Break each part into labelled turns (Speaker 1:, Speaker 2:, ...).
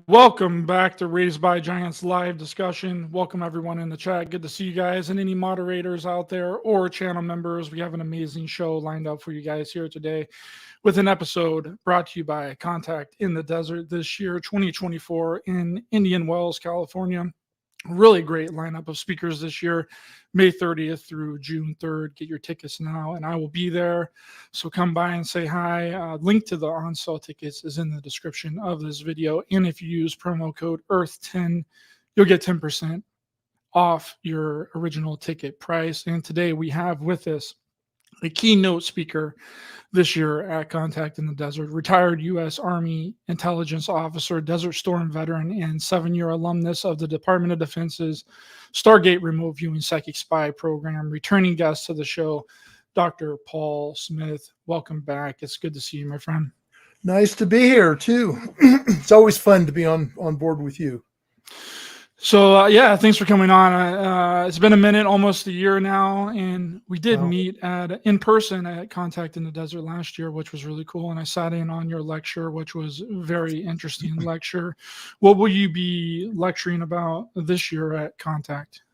Speaker 1: Welcome back to Raised by Giants live discussion. Welcome everyone in the chat. Good to see you guys and any moderators out there or channel members. We have an amazing show lined up for you guys here today with an episode brought to you by Contact in the Desert this year, 2024 in Indian Wells, California. Really great lineup of speakers this year, May 30th through June 3rd. Get your tickets now, and I will be there. So come by and say hi. Link to the on-sale tickets is in the description of this video. And if you use promo code EARTH10, you'll get 10% off your original ticket price. And today we have with us a keynote speaker this year at Contact in the Desert, retired U.S. Army intelligence officer, Desert Storm veteran, and 7-year alumnus of the Department of Defense's Stargate Remote Viewing Psychic Spy program, returning guest to the show, Dr. Paul Smith. Welcome back. It's good to see you, my friend.
Speaker 2: Nice to be here, too. It's always fun to be on board with you.
Speaker 1: So, thanks for coming on. It's been a minute, almost a year now, and we did meet in person at Contact in the Desert last year, which was really cool. And I sat in on your lecture, which was a very interesting lecture. What will you be lecturing about this year at Contact?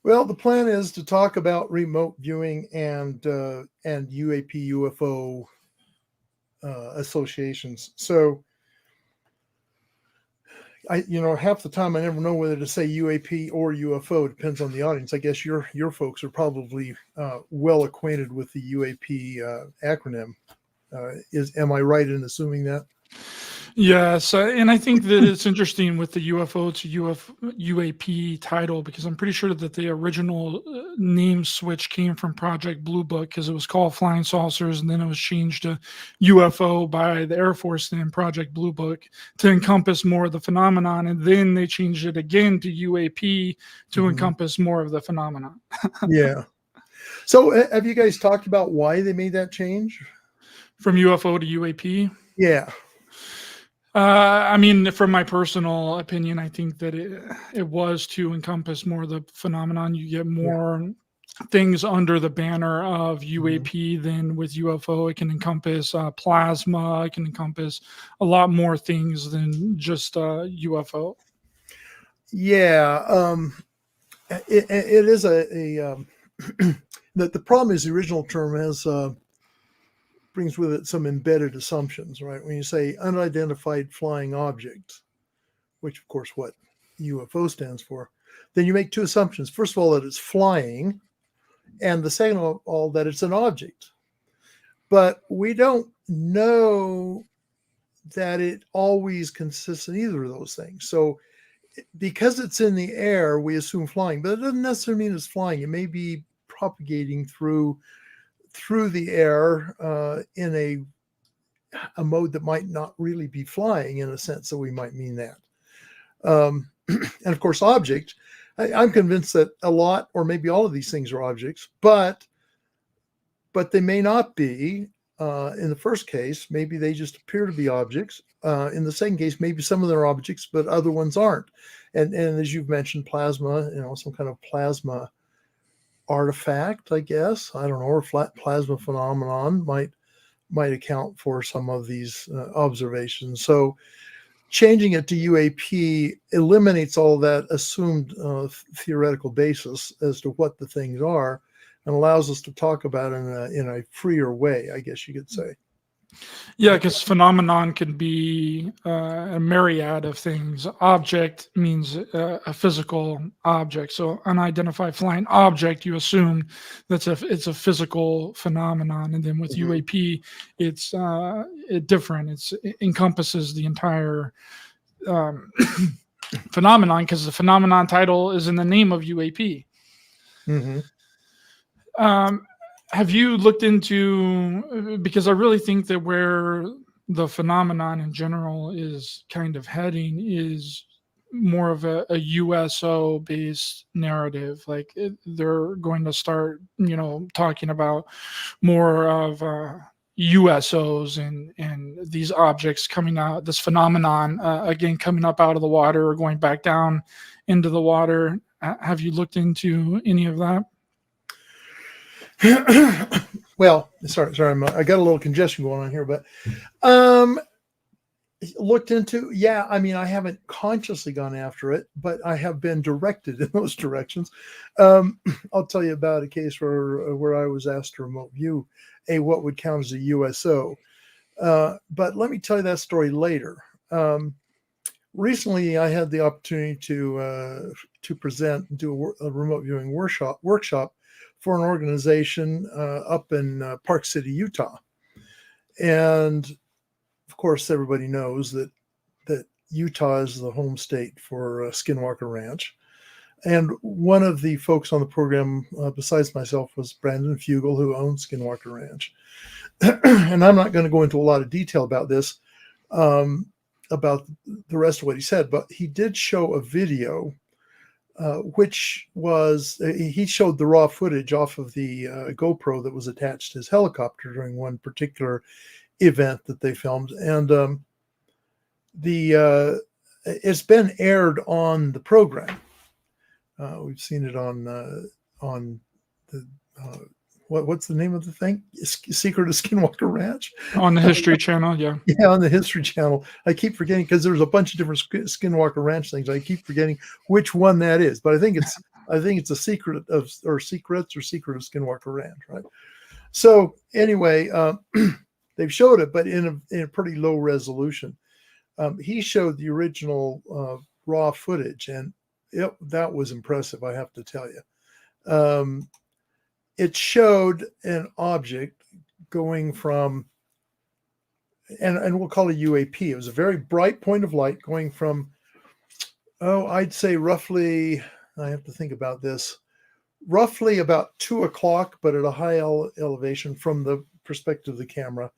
Speaker 2: Well, the plan is to talk about remote viewing and UAP UFO associations. So, half the time I never know whether to say UAP or UFO. It depends on the audience. I guess your folks are probably well acquainted with the UAP acronym. Am I right in assuming that?
Speaker 1: Yes, and I think that it's interesting with the UFO to UAP title, because I'm pretty sure that the original name switch came from Project Blue Book, because it was called Flying Saucers, and then it was changed to UFO by the Air Force, then Project Blue Book, to encompass more of the phenomenon, and then they changed it again to UAP to encompass more of the phenomenon.
Speaker 2: Yeah. So have you guys talked about why they made that change?
Speaker 1: From UFO to UAP?
Speaker 2: Yeah.
Speaker 1: From my personal opinion, I think that it was to encompass more of the phenomenon. You get more things under the banner of UAP than with UFO. It can encompass plasma. It can encompass a lot more things than just UFO.
Speaker 2: Yeah. It is the problem is the original term has brings with it some embedded assumptions, right? When you say unidentified flying object, which of course what UFO stands for, then you make two assumptions. First of all, that it's flying, and the second of all, that it's an object. But we don't know that it always consists of either of those things. So because it's in the air, we assume flying, but it doesn't necessarily mean it's flying. It may be propagating through the air in a mode that might not really be flying in a sense, so we might mean that. And of course, object, I'm convinced that a lot or maybe all of these things are objects, but they may not be. In the first case, maybe they just appear to be objects. In the second case, maybe some of them are objects, but other ones aren't. And as you've mentioned, plasma, some kind of plasma artifact, I guess, I don't know, or flat plasma phenomenon might account for some of these observations. So changing it to UAP eliminates all that assumed theoretical basis as to what the things are, and allows us to talk about it in a freer way, I guess you could say.
Speaker 1: Yeah, because phenomenon can be a myriad of things. Object means a physical object. So unidentified flying object, you assume it's a physical phenomenon. And then with UAP, it's different. It encompasses the entire phenomenon, because the phenomenon title is in the name of UAP. Have you looked into, because I really think that where the phenomenon in general is kind of heading is more of a USO based narrative. Like they're going to start, talking about more of USOs and these objects coming out, this phenomenon, again, coming up out of the water or going back down into the water. Have you looked into any of that?
Speaker 2: Well, sorry, I got a little congestion going on here, but looked into, yeah, I mean, I haven't consciously gone after it, but I have been directed in those directions. I'll tell you about a case where I was asked to remote view what would count as a USO. But let me tell you that story later. Recently, I had the opportunity to present and do a remote viewing workshop for an organization up in Park City, Utah, and of course, everybody knows that Utah is the home state for Skinwalker Ranch. And one of the folks on the program, besides myself, was Brandon Fugel, who owns Skinwalker Ranch. And I'm not going to go into a lot of detail about this, about the rest of what he said, but he did show a video, which was, he showed the raw footage off of the GoPro that was attached to his helicopter during one particular event that they filmed, and it's been aired on the program. We've seen it on the what's the name of the thing? Secret of Skinwalker Ranch
Speaker 1: on the History Channel. Yeah,
Speaker 2: on the History Channel. I keep forgetting because there's a bunch of different Skinwalker Ranch things. I keep forgetting which one that is, but I think it's a Secrets of Skinwalker Ranch, right? So anyway. They've showed it, but in a pretty low resolution. He showed the original raw footage, and that was impressive, I have to tell you. It showed an object going from, and we'll call it UAP. It was a very bright point of light going from, I'd say roughly, I have to think about this, roughly about 2 o'clock, but at a high elevation from the perspective of the camera,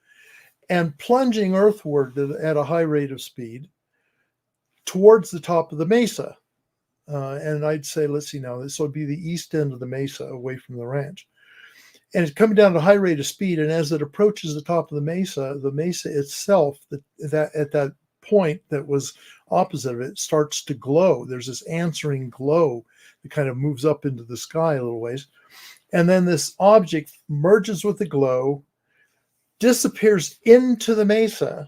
Speaker 2: and plunging earthward at a high rate of speed towards the top of the mesa. And I'd say, let's see now, this would be the east end of the mesa away from the ranch. And it's coming down at a high rate of speed. And as it approaches the top of the mesa itself, that at that point that was opposite of it, starts to glow. There's this answering glow that kind of moves up into the sky a little ways. And then this object merges with the glow, disappears into the mesa.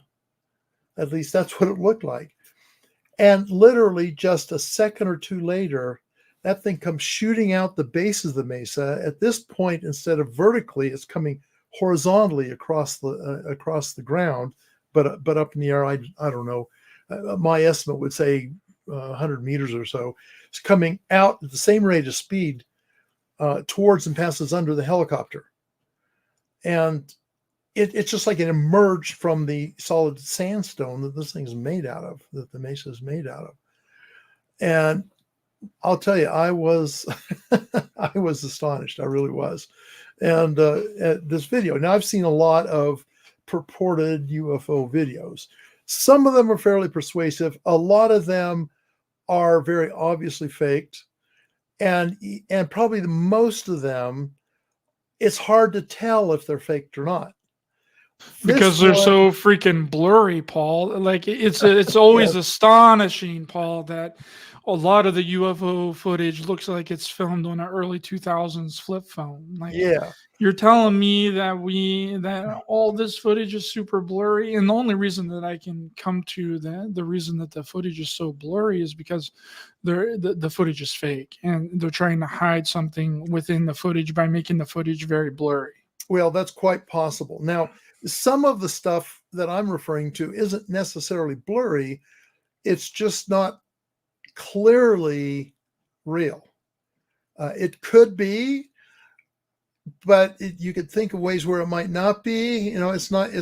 Speaker 2: At least that's what it looked like. And literally just a second or two later, that thing comes shooting out the base of the mesa. At this point, instead of vertically, it's coming horizontally across the ground, but up in the air. I don't know. My estimate would say 100 meters or so. It's coming out at the same rate of speed towards and passes under the helicopter. And it's just like it emerged from the solid sandstone that this thing's made out of, that the mesa is made out of. And I'll tell you, I was I was astonished. I really was. And at this video, now I've seen a lot of purported UFO videos. Some of them are fairly persuasive. A lot of them are very obviously faked. And probably the most of them, it's hard to tell if they're faked or not.
Speaker 1: Because they're so freaking blurry, Paul. Like it's always astonishing, Paul, that a lot of the UFO footage looks like it's filmed on an early 2000s flip phone. Like, you're telling me that all this footage is super blurry, and the only reason that I can come to the reason that the footage is so blurry is because the footage is fake, and they're trying to hide something within the footage by making the footage very blurry.
Speaker 2: Well, that's quite possible. Now, some of the stuff that I'm referring to isn't necessarily blurry. It's just not clearly real. It could be, but you could think of ways where it might not be. You know, it's not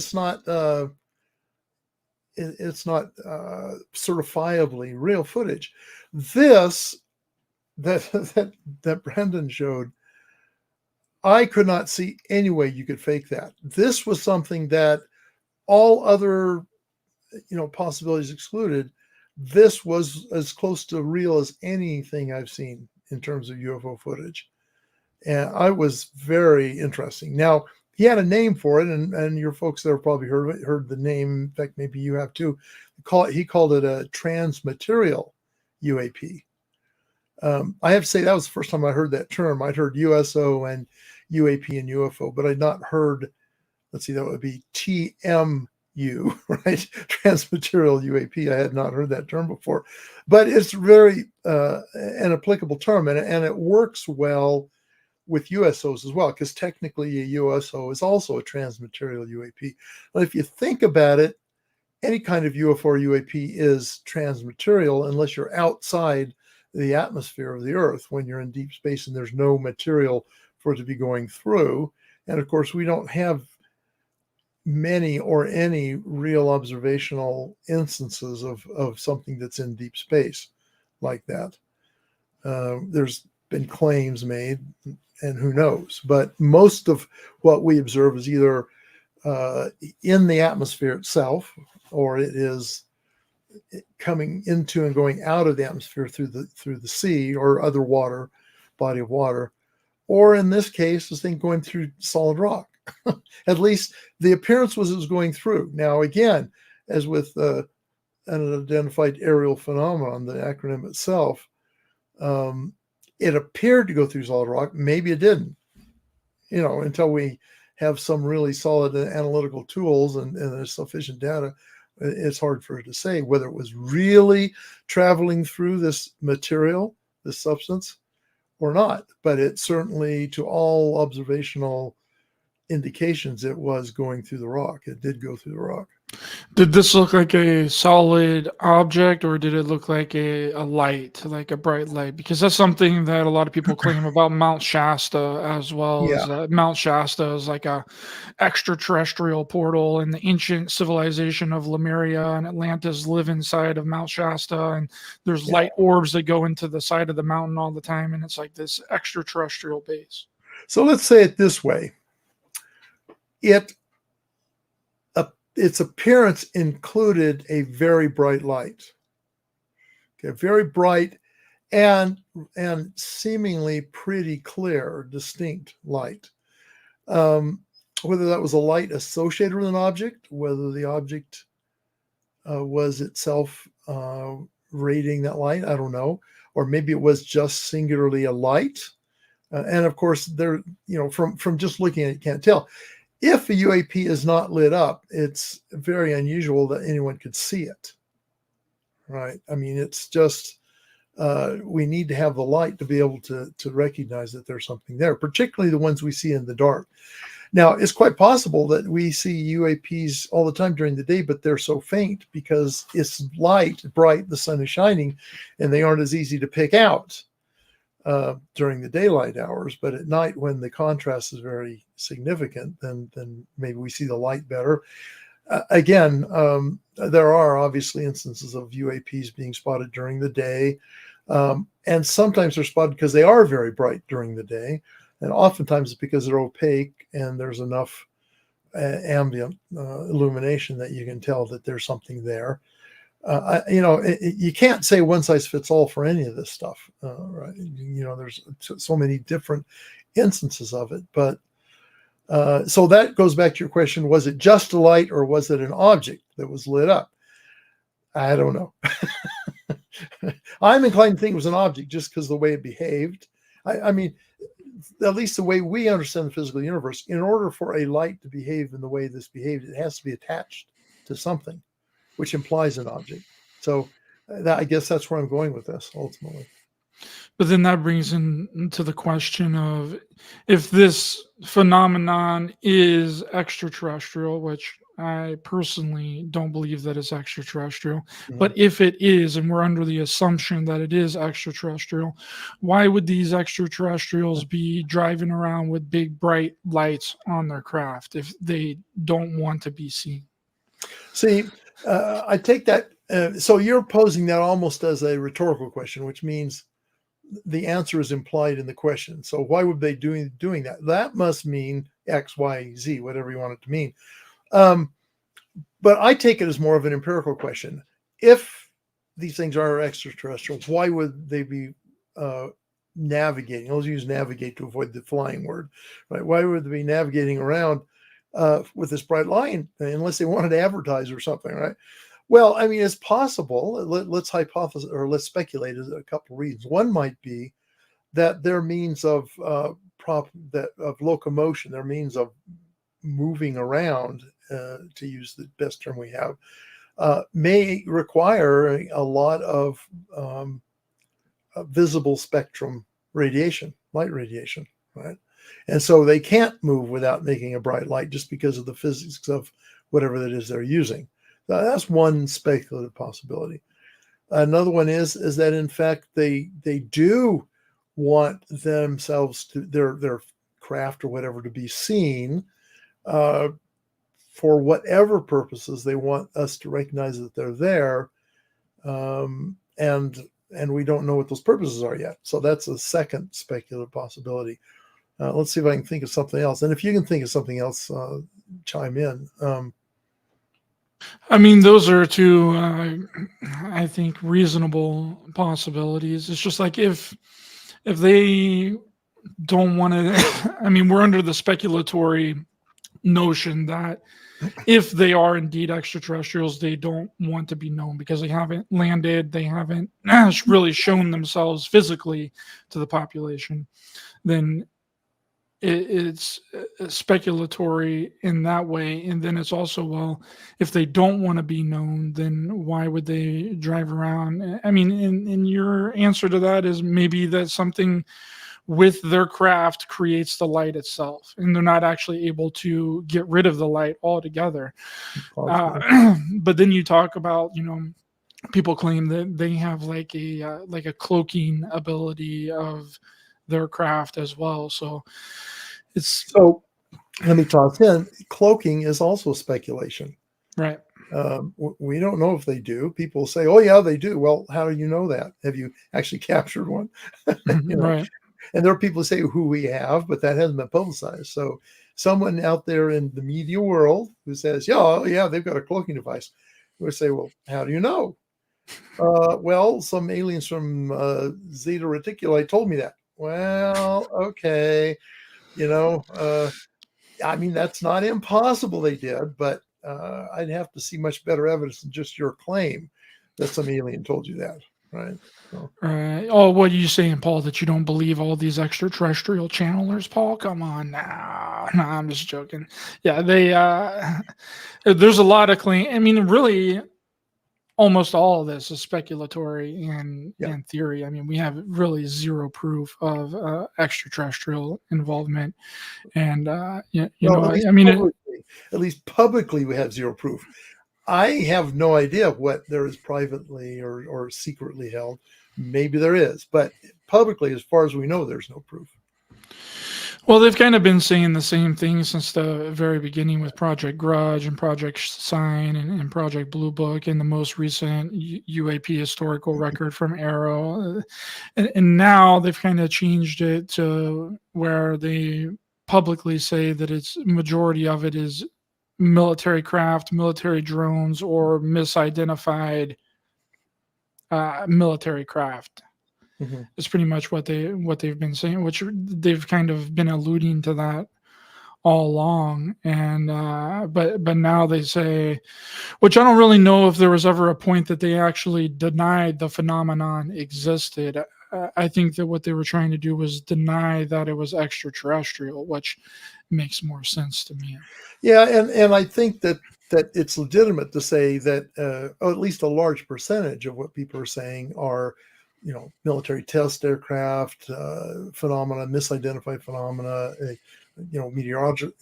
Speaker 2: certifiably real footage. This that Brandon showed, I could not see any way you could fake that. This was something that, all other, possibilities excluded, this was as close to real as anything I've seen in terms of UFO footage. And I was very interesting. Now, he had a name for it, and your folks there probably heard the name. In fact, maybe you have too. He called it a transmaterial UAP. I have to say that was the first time I heard that term. I'd heard USO and UAP and UFO, but I'd not heard, let's see, that would be TMUAP. right? Transmaterial UAP. I had not heard that term before, but it's very an applicable term, and it works well with USOs as well, because technically a USO is also a transmaterial UAP. But if you think about it, any kind of UFO or UAP is transmaterial unless you're outside the atmosphere of the Earth when you're in deep space and there's no material for it to be going through. And of course, we don't have many or any real observational instances of something that's in deep space like that. There's been claims made, and who knows, but most of what we observe is either in the atmosphere itself, or it is coming into and going out of the atmosphere through the sea or other water, body of water, or in this case, this thing going through solid rock. At least the appearance was it was going through. Now, again, as with an unidentified aerial phenomenon, the acronym itself, it appeared to go through solid rock. Maybe it didn't, until we have some really solid analytical tools and there's sufficient data. It's hard for it to say whether it was really traveling through this material, this substance, or not. But it certainly, to all observational indications, it was going through the rock. It did go through the rock.
Speaker 1: Did this look like a solid object, or did it look like a light, like a bright light? Because that's something that a lot of people claim about Mount Shasta as well.
Speaker 2: Yeah.
Speaker 1: As Mount Shasta is like a extraterrestrial portal, and the ancient civilization of Lemuria and Atlantis live inside of Mount Shasta, and there's light orbs that go into the side of the mountain all the time, and it's like this extraterrestrial base.
Speaker 2: So let's say it this way. Its appearance included a very bright light, very bright and seemingly pretty clear, distinct light. Whether that was a light associated with an object, whether the object was itself radiating that light, I don't know, or maybe it was just singularly a light. And of course, from just looking at it, you can't tell. If a UAP is not lit up, it's very unusual that anyone could see it, right? I mean, it's just, we need to have the light to be able to recognize that there's something there, particularly the ones we see in the dark. Now, it's quite possible that we see UAPs all the time during the day, but they're so faint because it's light, bright, the sun is shining, and they aren't as easy to pick out during the daylight hours. But at night, when the contrast is very significant, then maybe we see the light better. Again, there are obviously instances of UAPs being spotted during the day, and sometimes they're spotted because they are very bright during the day, and oftentimes it's because they're opaque and there's enough ambient illumination that you can tell that there's something there. You can't say one size fits all for any of this stuff, right? There's so many different instances of it. But so that goes back to your question: was it just a light, or was it an object that was lit up? I don't know. I'm inclined to think it was an object just because of the way it behaved. I mean, at least the way we understand the physical universe, in order for a light to behave in the way this behaved, it has to be attached to something, which implies an object. So I guess that's where I'm going with this ultimately.
Speaker 1: But then that brings into the question of, if this phenomenon is extraterrestrial, which I personally don't believe that it's extraterrestrial, but if it is, and we're under the assumption that it is extraterrestrial, why would these extraterrestrials be driving around with big bright lights on their craft if they don't want to be seen?
Speaker 2: See, I take that. So you're posing that almost as a rhetorical question, which means the answer is implied in the question. So why would they doing that? That must mean X, Y, Z, whatever you want it to mean. But I take it as more of an empirical question. If these things are extraterrestrial, why would they be navigating? I'll use navigate to avoid the flying word, right? Why would they be navigating around with this bright line unless they wanted to advertise or something, right? Well, I mean, it's possible. Let's hypothesize, or let's speculate a couple of reasons. One might be that their means of locomotion, their means of moving around to use the best term we have, may require a lot of visible spectrum radiation, light radiation, right? And so they can't move without making a bright light just because of the physics of whatever that is they're using. Now, that's one speculative possibility. Another one is that in fact they do want themselves to their craft or whatever to be seen for whatever purposes they want us to recognize that they're there, and we don't know what those purposes are yet. So that's a second speculative possibility. Let's see if I can think of something else. And if you can think of something else, chime in.
Speaker 1: I mean, those are two, I think, reasonable possibilities. It's just like if they don't want to, I mean, we're under the speculatory notion that if they are indeed extraterrestrials, they don't want to be known because they haven't landed, they haven't really shown themselves physically to the population. Then it's speculatory in that way. And then it's also, well, if they don't want to be known, then why would they drive around? I mean, in your answer to that is maybe that something with their craft creates the light itself, and they're not actually able to get rid of the light altogether. But then you talk about, people claim that they have like a cloaking ability of their craft as well. So
Speaker 2: let me toss in, cloaking is also speculation.
Speaker 1: Right.
Speaker 2: We don't know if they do. People say, oh yeah, they do. Well, how do you know that? Have you actually captured one?
Speaker 1: Right.
Speaker 2: And there are people who say who we have, but that hasn't been publicized. So someone out there in the media world who says, yeah, they've got a cloaking device, we say, well, how do you know? Well, some aliens from Zeta Reticuli told me that. Well, okay. I mean, that's not impossible they did, but I'd have to see much better evidence than just your claim that some alien told you that, right? So.
Speaker 1: Oh, what are you saying, Paul, that you don't believe all these extraterrestrial channelers, Paul? Come on now. No, I'm just joking. Yeah, there's a lot of claim. I mean, really, almost all of this is speculatory and theory. I mean, we have really zero proof of extraterrestrial involvement, and
Speaker 2: at least publicly, we have zero proof. I have no idea what there is privately or secretly held. Maybe there is, but publicly, as far as we know, there's no proof.
Speaker 1: Well, they've kind of been saying the same thing since the very beginning with Project Grudge and Project Sign and Project Blue Book and the most recent UAP historical record from Arrow. And now they've kind of changed it to where they publicly say that it's majority of it is military craft, military drones, or misidentified military craft. Mm-hmm. It's pretty much what they've been saying, which they've kind of been alluding to that all along. And but now they say, which I don't really know if there was ever a point that they actually denied the phenomenon existed. I think that what they were trying to do was deny that it was extraterrestrial, which makes more sense to me.
Speaker 2: Yeah, and I think that it's legitimate to say that at least a large percentage of what people are saying are, military test aircraft phenomena, misidentified phenomena,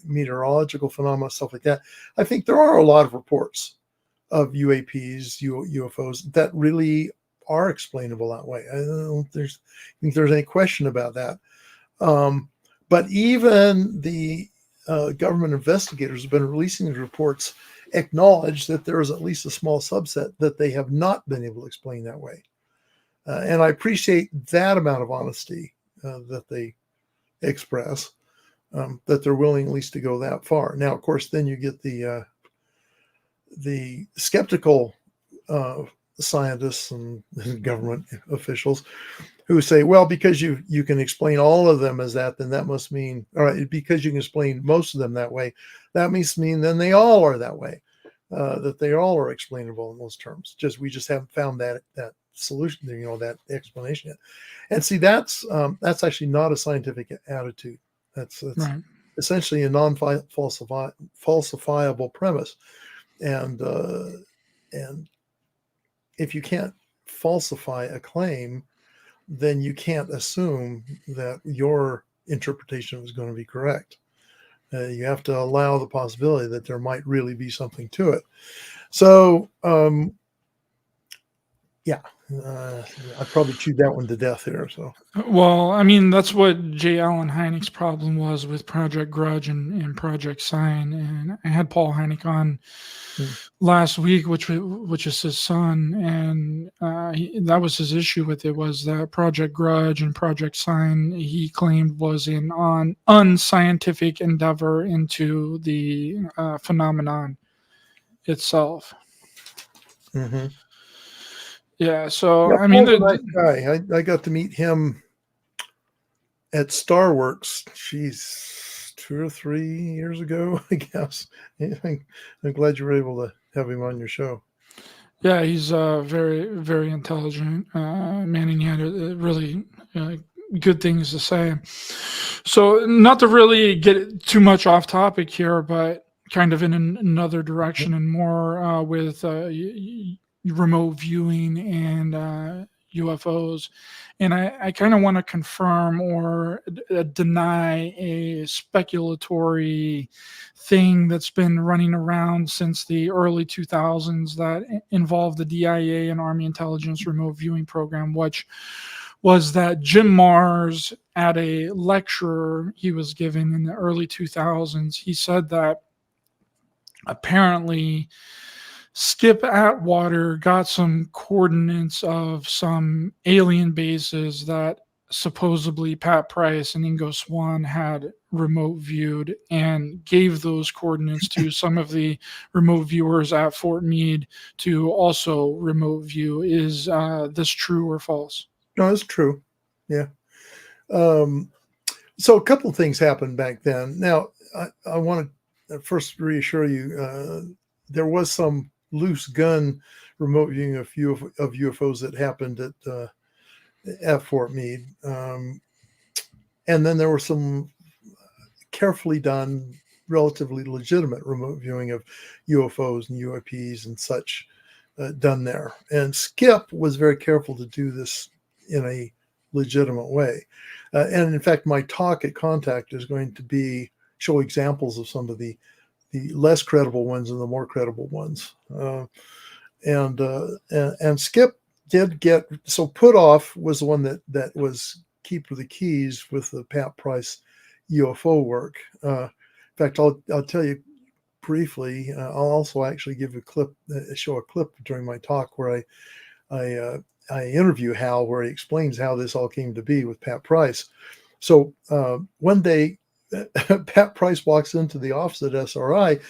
Speaker 2: meteorological phenomena, stuff like that. I think there are a lot of reports of UAPs, UFOs that really are explainable that way. I don't think there's any question about that. But even the government investigators have been releasing these reports, acknowledge that there is at least a small subset that they have not been able to explain that way. And I appreciate that amount of honesty that they express, that they're willing at least to go that far. Now, of course, then you get the skeptical scientists and government officials who say, well, because you can explain all of them as that, then that must mean, all right, because you can explain most of them that way, that must mean then they all are that way, that they all are explainable in those terms. We just haven't found that solution, that explanation yet. And see, that's actually not a scientific attitude. That's
Speaker 1: right.
Speaker 2: essentially a non-falsifiable premise. And if you can't falsify a claim, then you can't assume that your interpretation is going to be correct. You have to allow the possibility that there might really be something to it. So, yeah, I probably chewed that one to death here. So,
Speaker 1: Well, I mean, that's what J. Allen Hynek's problem was with Project Grudge and Project Sign. And I had Paul Hynek on last week, which is his son, and that was his issue with it, was that Project Grudge and Project Sign, he claimed, was an unscientific endeavor into the phenomenon itself.
Speaker 2: mm-hmm.
Speaker 1: Yeah, so
Speaker 2: Yeah,
Speaker 1: I mean,
Speaker 2: Paul's a nice guy. I got to meet him at Starworks. She's 2 or 3 years ago, I guess. I'm glad you were able to have him on your show.
Speaker 1: Yeah, he's very, very intelligent man, and he had really good things to say. So, not to really get too much off topic here, but kind of in another direction and more with remote viewing and UFOs. And I kind of want to confirm or deny a speculatory thing that's been running around since the early 2000s that involved the DIA and Army Intelligence Remote Viewing Program, which was that Jim Mars, at a lecture he was given in the early 2000s, he said that apparently Skip Atwater got some coordinates of some alien bases that supposedly Pat Price and Ingo Swann had remote viewed, and gave those coordinates to some of the remote viewers at Fort Meade to also remote view. Is this true or false?
Speaker 2: No, it's true. Yeah. So a couple of things happened back then. Now, I want to first reassure you, there was some loose gun remote viewing of UFOs that happened at Fort Meade. And then there were some carefully done, relatively legitimate remote viewing of UFOs and UAPs and such done there. And Skip was very careful to do this in a legitimate way. And in fact, my talk at Contact is going to show examples of some of the less credible ones and the more credible ones. And Skip did get, so Putoff was the one that was keeper of the keys with the Pat Price UFO work. In fact, I'll tell you briefly. I'll also actually give show a clip during my talk where I interview Hal, where he explains how this all came to be with Pat Price. So one day, Pat Price walks into the office at SRI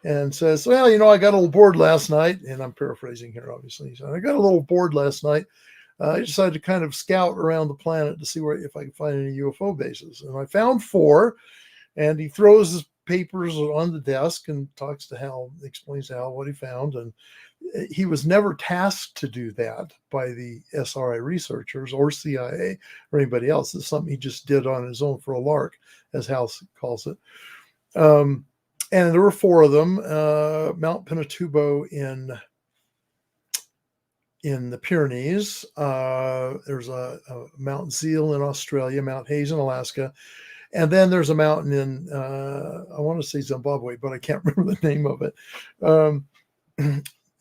Speaker 2: and says, well, I got a little bored last night. And I'm paraphrasing here, obviously. He said, I got a little bored last night. I decided to kind of scout around the planet to see if I could find any UFO bases. And I found 4. And he throws his papers on the desk and talks to Hal, explains to Hal what he found. And he was never tasked to do that by the SRI researchers or CIA or anybody else. It's something he just did on his own for a lark, as Hal calls it. And there were 4 of them. Mount Pinatubo in the Pyrenees. There's a Mount Zeal in Australia, Mount Hayes in Alaska. And then there's a mountain in, I want to say Zimbabwe, but I can't remember the name of it.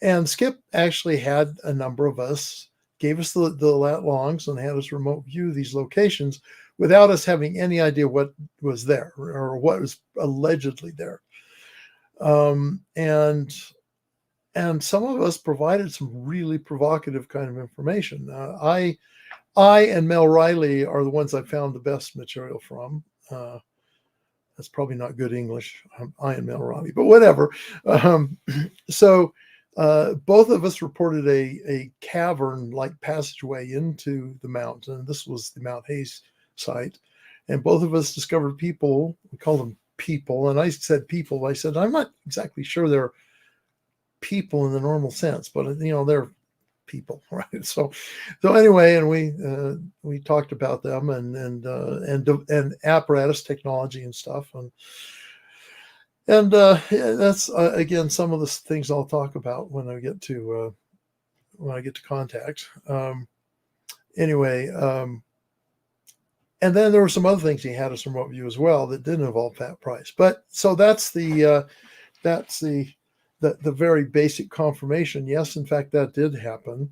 Speaker 2: And Skip actually had a number of us, gave us the lat longs and had us remote view these locations without us having any idea what was there or what was allegedly there. And some of us provided some really provocative kind of information. I and Mel Riley are the ones I found the best material from. That's probably not good English. I and Mel Riley, but whatever. So both of us reported a cavern-like passageway into the mountain. This was the Mount Hayes site. And both of us discovered people. We called them people. And I said people. I said, I'm not exactly sure they're people in the normal sense, but they're people, right? So anyway, and we talked about them and apparatus technology and stuff, and that's again some of the things I'll talk about when I get to contact. Anyway, and then there were some other things he had us remote view as well that didn't involve Pat Price. But so that's the very basic confirmation. Yes, in fact, that did happen.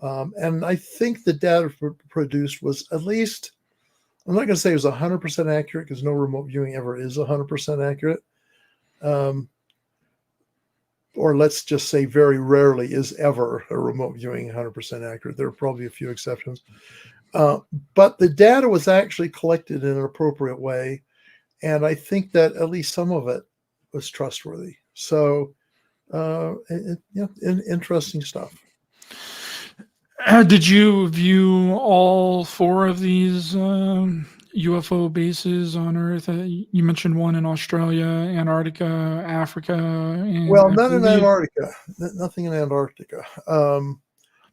Speaker 2: And I think the data produced was at least, I'm not going to say it was 100% accurate because no remote viewing ever is 100% accurate. Or let's just say very rarely is ever a remote viewing 100% accurate. There are probably a few exceptions. But the data was actually collected in an appropriate way. And I think that at least some of it was trustworthy. So, interesting stuff.
Speaker 1: Did you view all 4 of these UFO bases on Earth? You mentioned one in Australia, Antarctica, Africa. And
Speaker 2: well, none in Antarctica. Nothing in Antarctica.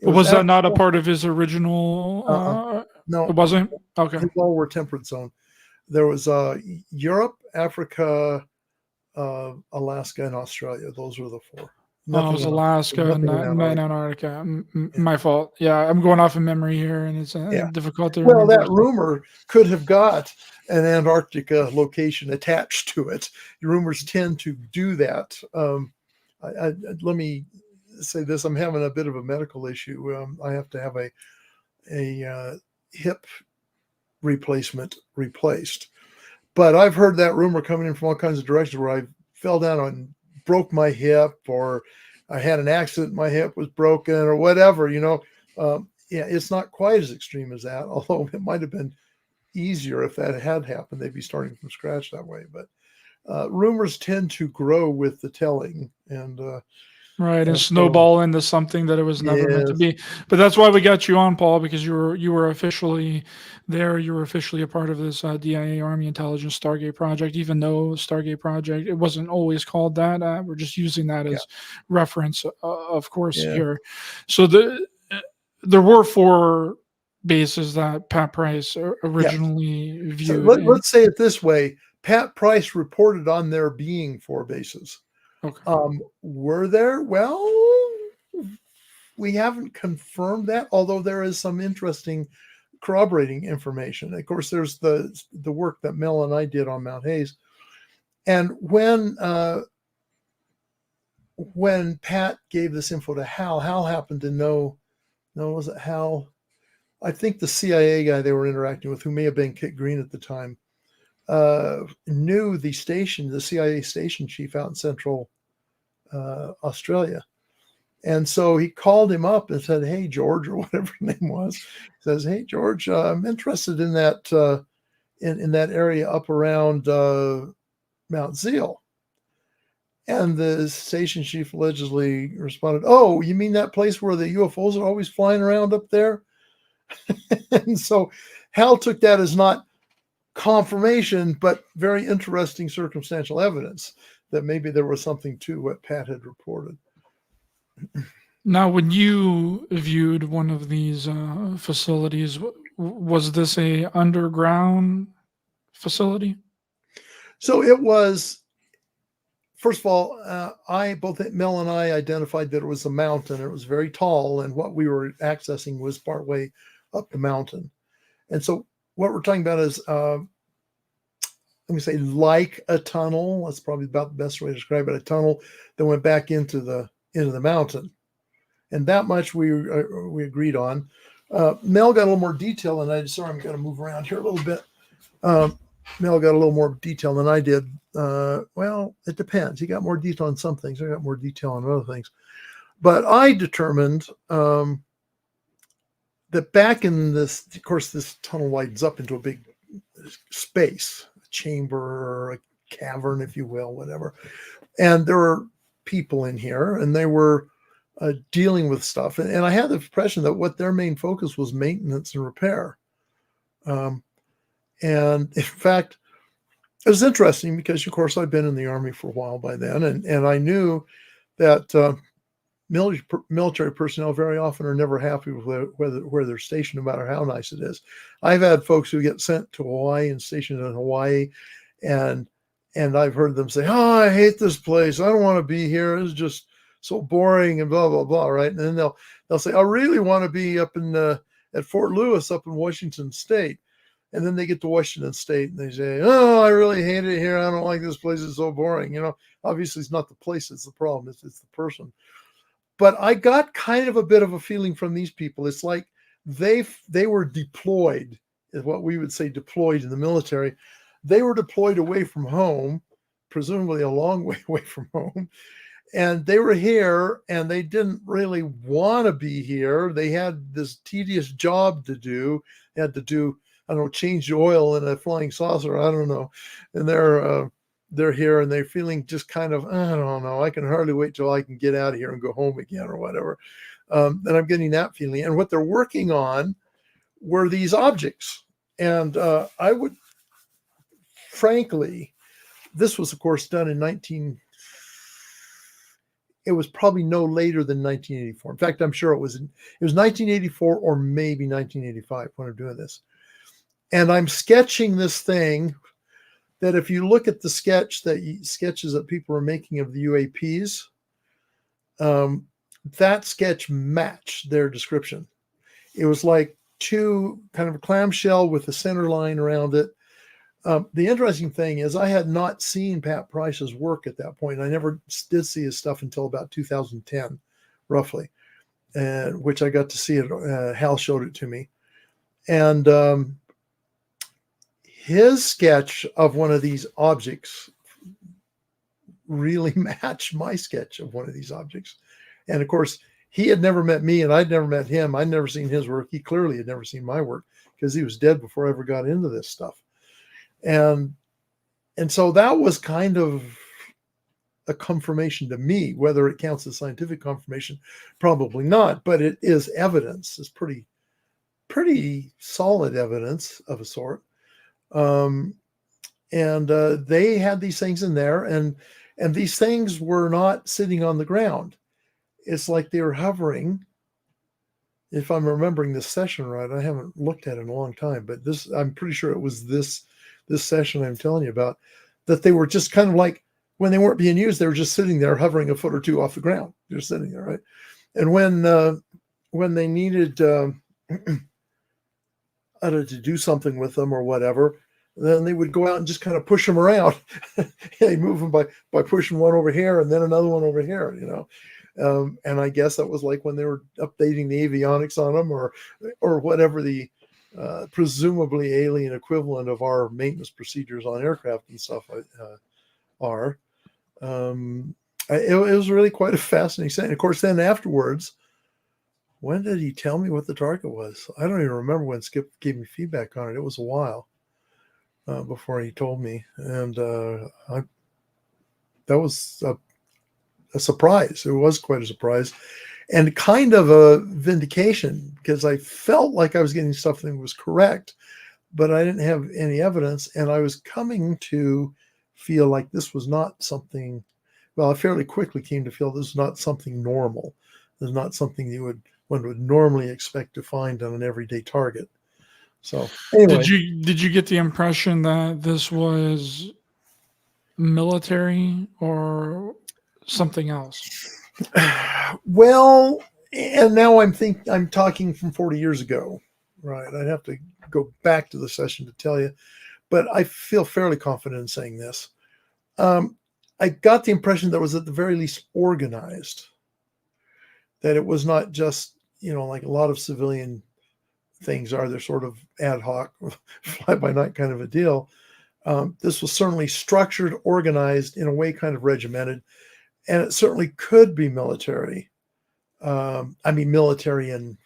Speaker 1: But was that not a part of his original?
Speaker 2: No,
Speaker 1: it wasn't. Okay.
Speaker 2: These all were temperate zone. There was Europe, Africa, Alaska, and Australia. Those were the 4.
Speaker 1: It was Alaska and Antarctica. My fault. Yeah, I'm going off of memory here, and it's difficult to remember.
Speaker 2: Well, that rumor could have got an Antarctica location attached to it. Rumors tend to do that. Let me say this: I'm having a bit of a medical issue. I have to have a hip replacement replaced. But I've heard that rumor coming in from all kinds of directions where I fell down and broke my hip, or I had an accident, my hip was broken, or whatever, it's not quite as extreme as that, although it might have been easier if that had happened. They'd be starting from scratch that way. But rumors tend to grow with the telling, and
Speaker 1: snowball into something that it was never meant to be. But that's why we got you on, Paul, because you were officially there. You were officially a part of this DIA Army Intelligence Stargate Project, even though Stargate Project, it wasn't always called that. We're just using that as reference, of course, here. So there were 4 bases that Pat Price originally viewed.
Speaker 2: So let's say it this way. Pat Price reported on there being 4 bases.
Speaker 1: Okay.
Speaker 2: Were there? Well, we haven't confirmed that, although there is some interesting corroborating information. Of course, there's the work that Mel and I did on Mount Hayes. And when Pat gave this info to Hal happened to know, was it Hal? I think the CIA guy they were interacting with, who may have been Kit Green at the time, knew the CIA station chief out in Central Australia. And so he called him up and said, "Hey, George," or whatever his name was. He says, "Hey, George, I'm interested in that in that area up around Mount Zeal." And the station chief allegedly responded, "Oh, you mean that place where the UFOs are always flying around up there?" And so Hal took that as not confirmation, but very interesting circumstantial evidence that maybe there was something to what Pat had reported.
Speaker 1: Now, when you viewed one of these facilities, was this a underground facility?
Speaker 2: So it was, first of all, both Mel and I identified that it was a mountain. It was very tall, and what we were accessing was partway up the mountain. And so what we're talking about is, let me say, like a tunnel. That's probably about the best way to describe it. A tunnel that went back into the mountain, and that much we agreed on. Mel got a little more detail than I did. Sorry, I'm going to move around here a little bit. Mel got a little more detail than I did. Well, it depends. He got more detail on some things. I got more detail on other things. But I determined that back in this, of course, this tunnel widens up into a big space, a chamber or a cavern, if you will, whatever. And there were people in here, and they were dealing with stuff. And I had the impression that what their main focus was maintenance and repair. And in fact, it was interesting because, of course, I'd been in the Army for a while by then, and I knew that military personnel very often are never happy with where they're stationed, no matter how nice it is. I've had folks who get sent to Hawaii and stationed in Hawaii, and I've heard them say, "Oh, I hate this place. I don't want to be here. It's just so boring," and blah blah blah. Right? And then they'll say, "I really want to be up in at Fort Lewis, up in Washington State." And then they get to Washington State and they say, "Oh, I really hate it here. I don't like this place. It's so boring." Obviously it's not the place that's the problem. It's the person. But I got kind of a bit of a feeling from these people. It's like they were deployed, is what we would say deployed in the military. They were deployed away from home, presumably a long way away from home. And they were here and they didn't really want to be here. They had this tedious job to do. They had to do, I don't know, change the oil in a flying saucer. I don't know. And they're here and they're feeling just kind of, I don't know, I can hardly wait till I can get out of here and go home again or whatever. And I'm getting that feeling. And what they're working on were these objects. And I would, frankly, this was, of course, done in it was probably no later than 1984. In fact, I'm sure it was 1984 or maybe 1985 when I'm doing this. And I'm sketching this thing that if you look at the sketches that people are making of the UAPs, that sketch matched their description. It was like two kind of a clamshell with a center line around it. The interesting thing is I had not seen Pat Price's work at that point. I never did see his stuff until about 2010, roughly, which I got to see it. Hal showed it to me. And his sketch of one of these objects really matched my sketch of one of these objects. And of course, he had never met me and I'd never met him. I'd never seen his work. He clearly had never seen my work because he was dead before I ever got into this stuff. And so that was kind of a confirmation to me. Whether it counts as scientific confirmation, probably not, but it is evidence. It's pretty solid evidence of a sort. They had these things in there, and these things were not sitting on the ground. It's like they were hovering. If I'm remembering this session right, I haven't looked at it in a long time, but I'm pretty sure it was this session I'm telling you about, that they were just kind of like, when they weren't being used, they were just sitting there hovering a foot or two off the ground. They're sitting there, right? And when they needed to do something with them or whatever, then they would go out and just kind of push them around. They move them by pushing one over here and then another one over here, and I guess that was like when they were updating the avionics on them or whatever the presumably alien equivalent of our maintenance procedures on aircraft and stuff are. It was really quite a fascinating thing. Of course, then afterwards, when did he tell me what the target was? I don't even remember when Skip gave me feedback on it. It was a while before he told me. And that was a surprise. It was quite a surprise and kind of a vindication, because I felt like I was getting stuff that was correct, but I didn't have any evidence. And I was coming to feel like this was not something, well, I fairly quickly came to feel this is not something normal. This is not something one would normally expect to find on an everyday target. So anyway.
Speaker 1: Did you get the impression that this was military or something else?
Speaker 2: Well, and now I'm talking from 40 years ago, right? I'd have to go back to the session to tell you, but I feel fairly confident in saying this. I got the impression that it was at the very least organized, that it was not just, like a lot of civilian things are, they're sort of ad hoc, fly by night kind of a deal. This was certainly structured, organized, in a way kind of regimented, and it certainly could be military. Military, and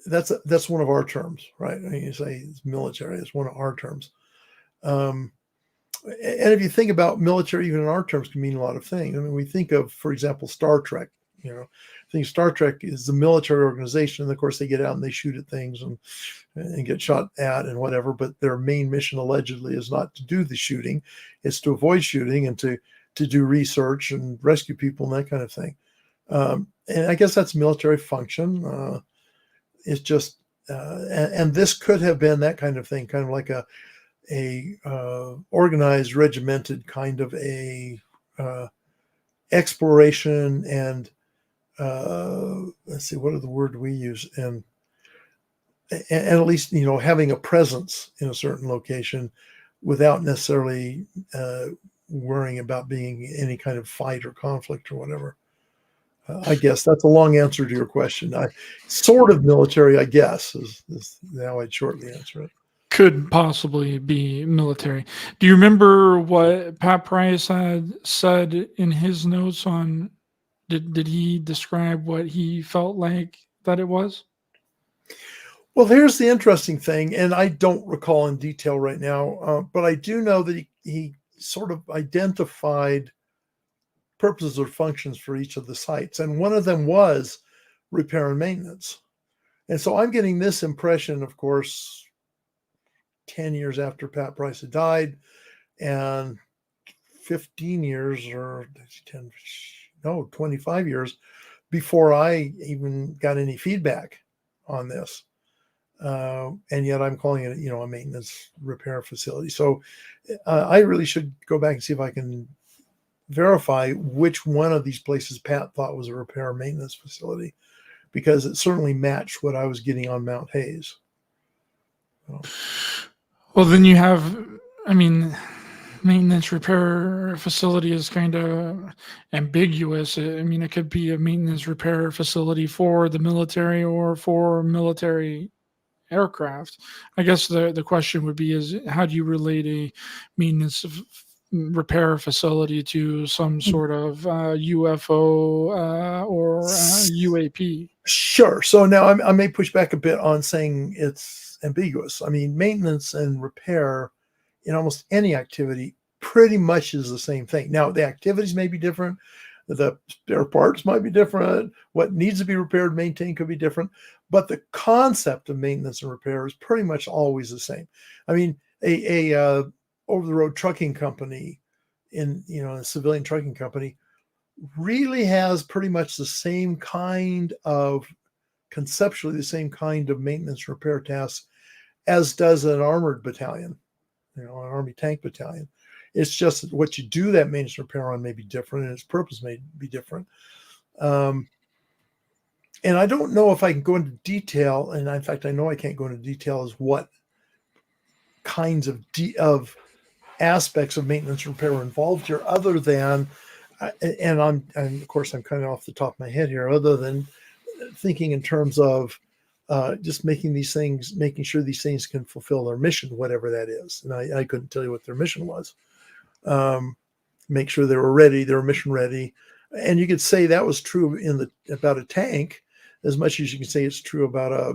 Speaker 2: that's one of our terms, right? You say it's military, it's one of our terms. And if you think about military, even in our terms, can mean a lot of things. We think of, for example, Star Trek. I think Star Trek is the military organization, and of course they get out and they shoot at things and get shot at and whatever. But their main mission allegedly is not to do the shooting; it's to avoid shooting and to to do research and rescue people and that kind of thing. And I guess that's military function. It's just, and this could have been that kind of thing, kind of like a organized, regimented kind of a exploration and let's see, what are the word we use? And at least, having a presence in a certain location without necessarily worrying about being any kind of fight or conflict or whatever. I guess that's a long answer to your question. Sort of military, I guess, is how I'd shortly answer it.
Speaker 1: Could possibly be military. Do you remember what Pat Price had said in his notes on? Did he describe what he felt like that it was?
Speaker 2: Well, here's the interesting thing, and I don't recall in detail right now, but I do know that he sort of identified purposes or functions for each of the sites, and one of them was repair and maintenance. And so I'm getting this impression, of course, 10 years after Pat Price had died, and 15 years or 25 years before I even got any feedback on this. And yet I'm calling it, a maintenance repair facility. So I really should go back and see if I can verify which one of these places Pat thought was a repair and maintenance facility, because it certainly matched what I was getting on Mount Hayes.
Speaker 1: Well, then you have, maintenance repair facility is kind of ambiguous. It could be a maintenance repair facility for the military or for military aircraft. I guess the question would be is how do you relate a maintenance repair facility to some sort of UFO or UAP?
Speaker 2: Sure. So now I may push back a bit on saying it's ambiguous. Maintenance and repair in almost any activity pretty much is the same thing. Now, the activities may be different. The spare parts might be different. What needs to be repaired, maintained could be different. But the concept of maintenance and repair is pretty much always the same. A over-the-road trucking company a civilian trucking company really has pretty much the same kind of, conceptually the same kind of maintenance repair tasks as does an armored battalion, an Army tank battalion. It's just that what you do that maintenance repair on may be different and its purpose may be different. And I don't know if I can go into detail, and in fact, I know I can't go into detail as what kinds of aspects of maintenance repair are involved here, other than, and of course I'm kind of off the top of my head here, other than thinking in terms of just making sure these things can fulfill their mission, whatever that is. And I couldn't tell you what their mission was. Make sure they were mission ready. And you could say that was true about a tank as much as you can say it's true about a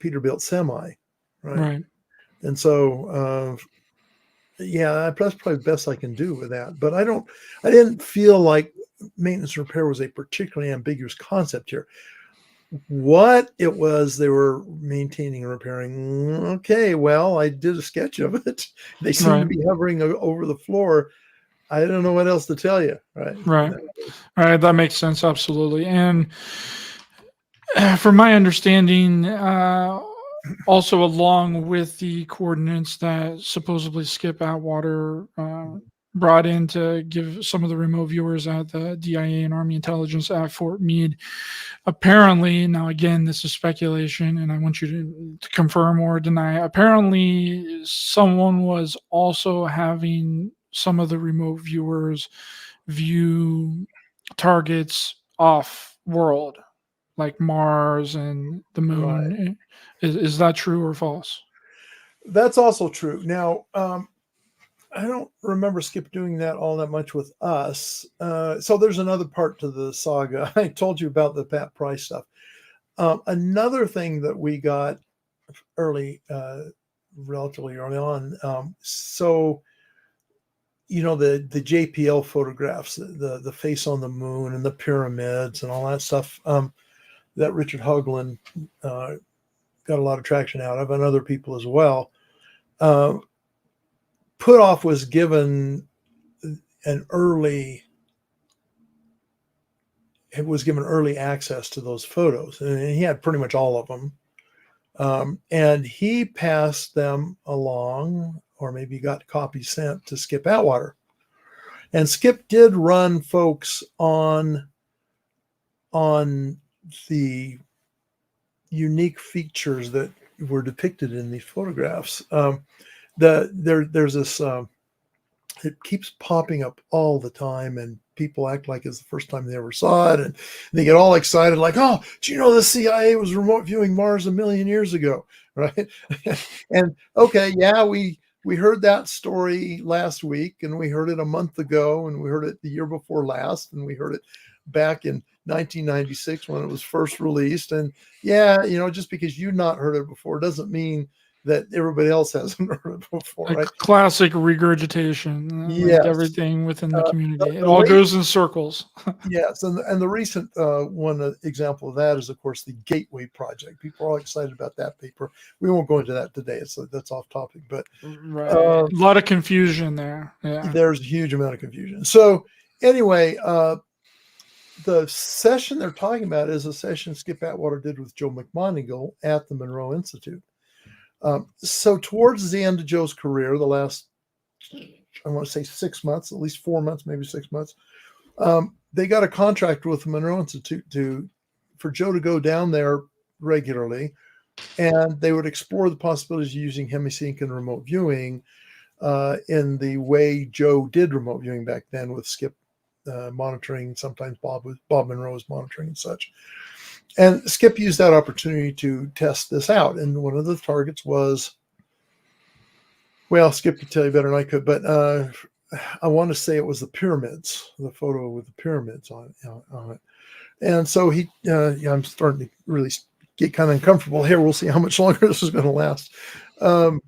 Speaker 2: Peterbilt semi, right? And so, that's probably the best I can do with that. But I didn't feel like maintenance repair was a particularly ambiguous concept here. What it was they were maintaining and repairing, okay, well, I did a sketch of it. They seem to be hovering over the floor. I don't know what else to tell you, right?
Speaker 1: Right. All right, that makes sense, absolutely. And from my understanding, also along with the coordinates that supposedly Skip Atwater brought in to give some of the remote viewers at the DIA and Army Intelligence at Fort Meade, apparently, now again, this is speculation and I want you to confirm or deny, apparently someone was also having some of the remote viewers view targets off world, like Mars and the moon.
Speaker 2: Right.
Speaker 1: Is that true or false?
Speaker 2: That's also true. Now, I don't remember Skip doing that all that much with us. So there's another part to the saga. I told you about the Pat Price stuff. Another thing that we got relatively early on. So, the JPL photographs, the face on the moon and the pyramids and all that stuff that Richard Hoagland got a lot of traction out of, and other people as well. Put off was given an early, it was given early access to those photos, and he had pretty much all of them. And he passed them along, or maybe got copies sent to Skip Atwater. And Skip did run folks on the unique features that were depicted in these photographs. There's this, it keeps popping up all the time, and people act like it's the first time they ever saw it, and they get all excited, like, "Oh, do you know the CIA was remote viewing Mars 1,000,000 years ago?" Right? And okay, yeah, we heard that story last week, and we heard it a month ago, and we heard it the year before last, and we heard it back in 1996 when it was first released. And yeah, just because you've not heard it before doesn't mean that everybody else hasn't heard it before,
Speaker 1: Like
Speaker 2: right?
Speaker 1: classic regurgitation, like
Speaker 2: Yes.
Speaker 1: everything within the community. It
Speaker 2: the
Speaker 1: all
Speaker 2: late-
Speaker 1: goes in circles.
Speaker 2: Yes, and the recent one example of that is, of course, the Gateway Project. People are all excited about that paper. We won't go into that today; that's off topic. But
Speaker 1: Right. A lot of confusion there. Yeah.
Speaker 2: there's a huge amount of confusion. So anyway, the session they're talking about is a session Skip Atwater did with Joe McMoneagle at the Monroe Institute. So towards the end of Joe's career, the last, I want to say 6 months, at least 4 months, maybe 6 months, they got a contract with the Monroe Institute for Joe to go down there regularly, and they would explore the possibilities of using hemisync and remote viewing in the way Joe did remote viewing back then, with Skip monitoring, sometimes Bob Monroe was monitoring and such. And Skip used that opportunity to test this out. And one of the targets was, well, Skip could tell you better than I could, but I want to say it was the pyramids, the photo with the pyramids on it. And so I'm starting to really get kind of uncomfortable here. We'll see how much longer this is going to last. So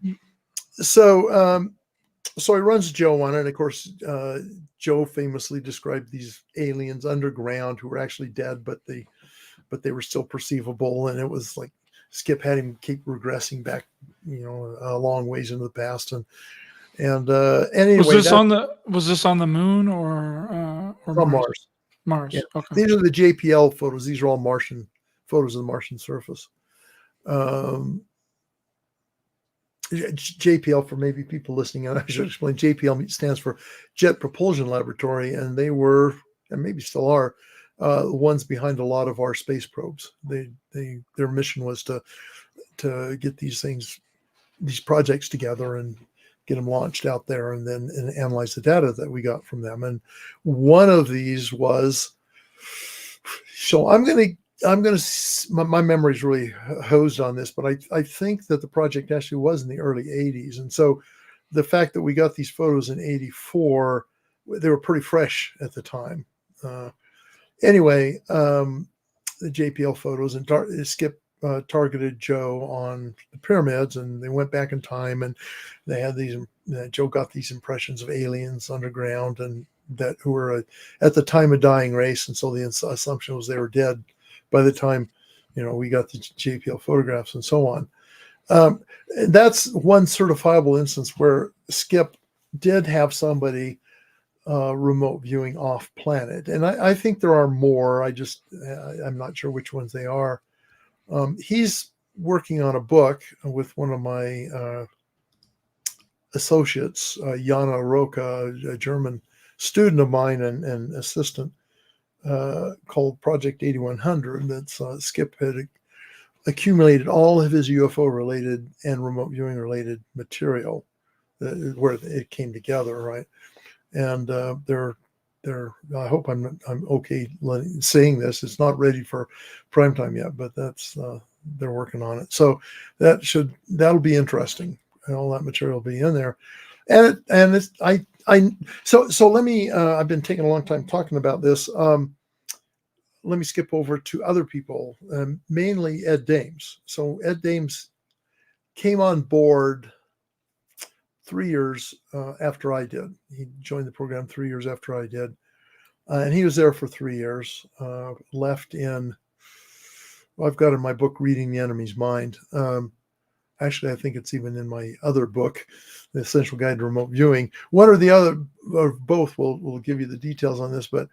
Speaker 2: he runs Joe on it. And of course, Joe famously described these aliens underground who were actually dead, but they were still perceivable. And it was like Skip had him keep regressing back, a long ways into the past. And anyway,
Speaker 1: was this on the moon or
Speaker 2: from Mars?
Speaker 1: Mars.
Speaker 2: Yeah.
Speaker 1: Okay.
Speaker 2: These are the JPL photos. These are all Martian photos of the Martian surface. JPL, for maybe people listening, I should explain, JPL stands for Jet Propulsion Laboratory, and they were, and maybe still are, the ones behind a lot of our space probes. Their mission was to get these projects together and get them launched out there, and then analyze the data that we got from them. And one of these was, so my memory's really hosed on this, but I think that the project actually was in the early 80s. And so the fact that we got these photos in 84, they were pretty fresh at the time. Anyway, the JPL photos, and Skip targeted Joe on the pyramids, and they went back in time, and they had these, Joe got these impressions of aliens underground, and that who were at the time a dying race. And so the assumption was they were dead by the time, we got the JPL photographs and so on. That's one certifiable instance where Skip did have somebody remote viewing off planet. And I think there are more. I'm not sure which ones they are. He's working on a book with one of my associates, Jana Roca, a German student of mine and assistant, called Project 8100. That's Skip had accumulated all of his UFO related and remote viewing related material where it came together, right? And they're I hope I'm okay saying this. It's not ready for prime time yet, but that's they're working on it. So that'll be interesting. And all that material will be in there. And it's so let me I've been taking a long time talking about this. Let me skip over to other people, mainly Ed Dames. So Ed Dames came on board 3 years after I did. He joined the program 3 years after I did. And he was there for 3 years, left in, I've got in my book, Reading the Enemy's Mind, Actually, I think it's even in my other book, The Essential Guide to Remote Viewing. One or the other, or both, will give you the details on this. But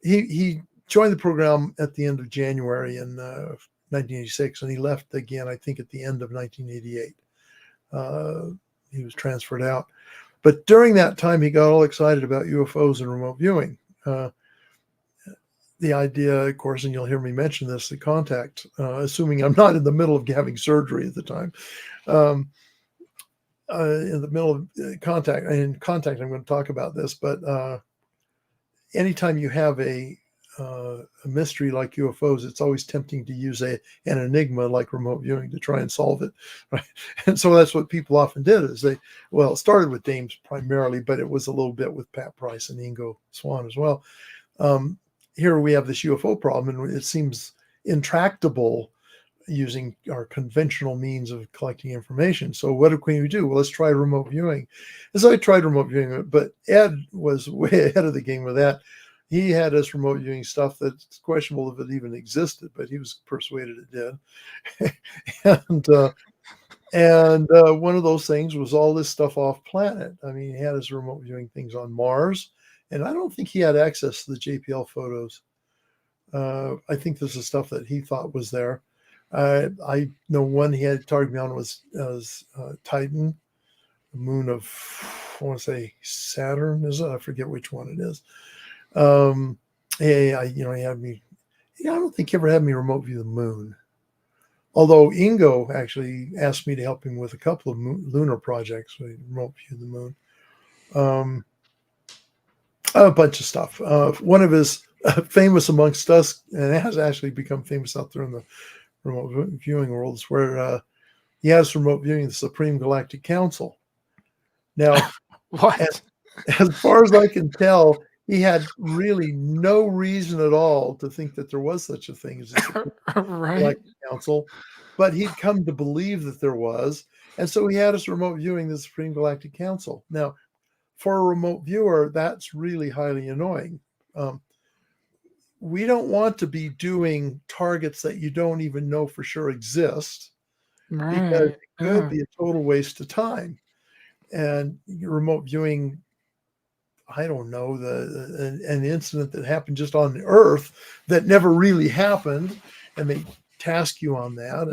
Speaker 2: he joined the program at the end of January in 1986, and he left again, I think, at the end of 1988. He was transferred out. But during that time, he got all excited about UFOs and remote viewing. The idea, of course, and you'll hear me mention this, the contact, assuming I'm not in the middle of having surgery at the time, in the middle of contact, I'm going to talk about this, but anytime you have a mystery like UFOs, it's always tempting to use an enigma like remote viewing to try and solve it, right? And so that's what people often did. Is it started with Dames primarily, but it was a little bit with Pat Price and Ingo Swann as well. Here we have this UFO problem, and it seems intractable using our conventional means of collecting information. So what can we do? Well, let's try remote viewing. And so I tried remote viewing, but Ed was way ahead of the game with that. He had us remote viewing stuff that's questionable if it even existed, but he was persuaded it did. and one of those things was all this stuff off planet. I mean, he had us remote viewing things on Mars, and I don't think he had access to the JPL photos. I think this is stuff that he thought was there. I know one he had targeted me on was Titan, the moon of, I want to say Saturn, is it? I forget which one it is. He had me. I don't think he ever had me remote view the moon. Although Ingo actually asked me to help him with a couple of lunar projects, so he remote viewed the moon. A bunch of stuff. One of his famous amongst us, and it has actually become famous out there in the remote viewing world, is where he has remote viewing the Supreme Galactic Council. Now,
Speaker 1: What?
Speaker 2: as far as I can tell, he had really no reason at all to think that there was such a thing as a Supreme
Speaker 1: Right.
Speaker 2: Galactic Council, but he'd come to believe that there was, and so he had us remote viewing the Supreme Galactic Council. Now, for a remote viewer, that's really highly annoying. We don't want to be doing targets that you don't even know for sure exist, because
Speaker 1: Right.
Speaker 2: it could be a total waste of time. And remote viewing, I don't know, an incident that happened just on the Earth that never really happened, and they task you on that,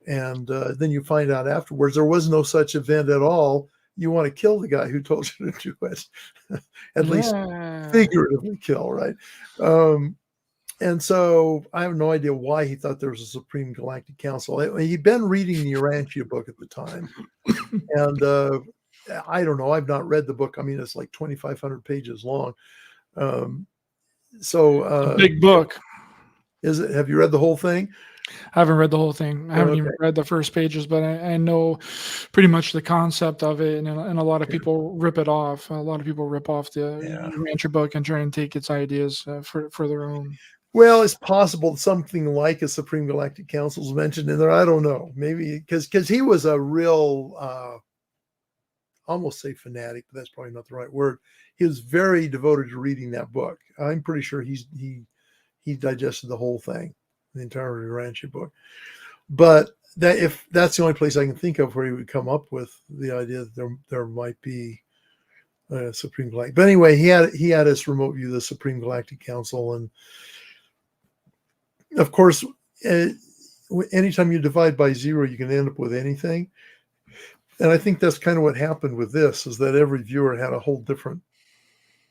Speaker 2: and then you find out afterwards there was no such event at all. You want to kill the guy who told you to do it, at least figuratively kill, right? And so I have no idea why he thought there was a Supreme Galactic Council. He'd been reading the Urantia book at the time, and I don't know. I've not read the book. I mean, it's like 2,500 pages long.
Speaker 1: Big book.
Speaker 2: Is it? Have you read the whole thing?
Speaker 1: I haven't read the whole thing. I haven't even read the first pages, but I know pretty much the concept of it, and a lot of people rip it off. A lot of people rip off the Rancher book and try and take its ideas for their own.
Speaker 2: Well, it's possible something like a Supreme Galactic Council is mentioned in there. I don't know. Maybe because he was a real, almost say fanatic, but that's probably not the right word. He was very devoted to reading that book. I'm pretty sure he digested the whole thing, the entire Urantia book. But if that's the only place I can think of where he would come up with the idea that there might be a Supreme Galactic. But anyway, he had us remote view the Supreme Galactic Council, and of course, anytime you divide by zero, you can end up with anything. And I think that's kind of what happened with this, is that every viewer had a whole different,